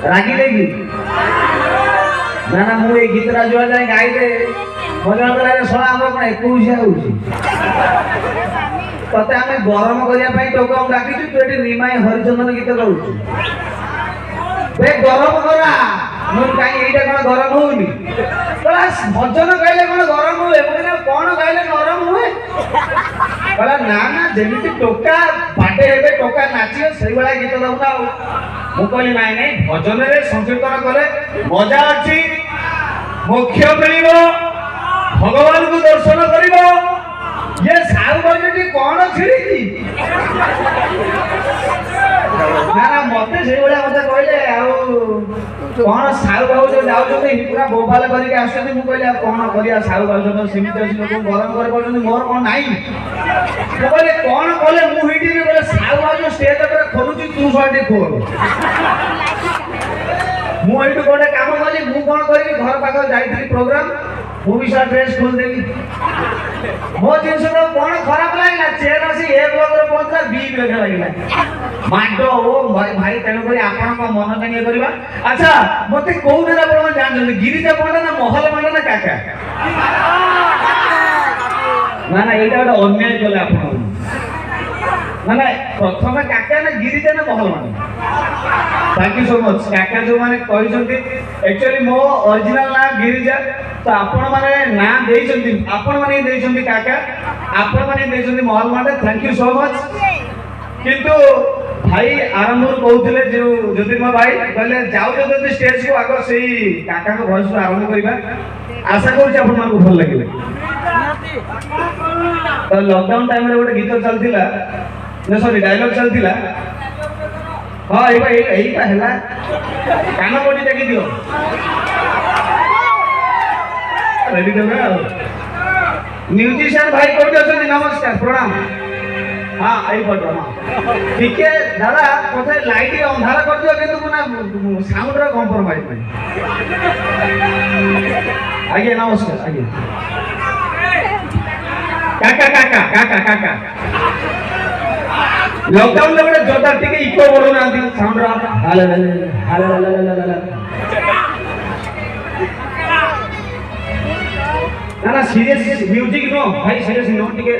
रागी लेगी ना ना मु ए गीतरा जो जाय गाइले मजा करे सोळा हम पण 21 होउची तते आमे गरम करिया पई टोकम डाकिछु तू एठी निमाई हरिचंदन गीत गाउछु बे गरम करा मु काई एटा कोन गरम होउनी प्लस भजन गाइले कोन गरम होए मने कोन गाइले गरम होए कहला ना ना जेमिति टोका बाटे हेबे टोका नाचियो सेई वाला गीत गाउना मु कहली नाई नाई भजन रे संकीर्तन करे मजा अछि मोक्ष मिलिबो भगवान को दर्शन करिबो ये साउ बजेटी कोन छिड़ी ना ना मते सेई वाला मते कहले आउ कोन साउ बाबू जो जाउ जो पूरा बोबाल करी के आछथि मु कहले कोन करिया साउ बाबू जो समिति अछि लोक गरम करे बोलछन मोर कोन नाही मु कहले कोन कहले मु हिडी रे बोले साउ बाबू जो स्टेज पर खोलुची तू साइड खोल मु एटु कोने काम कली मु कोन करी घर पाख जाईथि प्रोग्राम मु भी सा ड्रेस खोल देली मो जिंस तो कोन खराब लागला चेयर आसी ए ब्लॉक रे पहुंचला बी ब्लॉक लागला माडो ओ भाई तेन करी आपन को मन जानिए करबा अच्छा मते कोउ नेरा बळ जान गिरिजा पंडा ना महल मंडा ना काका ना ना एटा अन्याय कले आपन माने प्रथम काका ना गिरिजा ना महल मंडा थैंक यू सो मच काका जो माने कहिसंती एक्चुअली मो ओरिजिनल ना गिरिजा तो आपण माने ना देइसंती आपण माने देइसंती काका आपण माने देइसंती महल मंडा थैंक यू सो मच किंतु भाई आरंभ कहते जो ज्योतिर्मय भाई कहले जाऊ जदि स्टेज को आगे से काका को भॉइस आरंभ करबा आशा करूँ आपण मानको भल लागिले तो लॉकडाउन टाइम रे गोटे गीत चलतिला न सॉरी डायलॉग चलतिला हां एइटा हैला कान कोटी देखि दियो रेडी देबे म्यूजिशियन भाई कोटी अछन नमस्कार प्रणाम हां आई पटो हां ठीक है दादा कोथे लाइट अंधार कर दियो किंतु ना साउंड रो कॉम्प्रोमाइज नहीं आगे नमस्कार आगे काका काका काका काका लॉकडाउन ले बड़े जोरदार टिके इको बोलो ना दी साउंड रो हाले हाले हाले ना ना सीरियस म्यूजिक नो भाई सीरियस नो टिके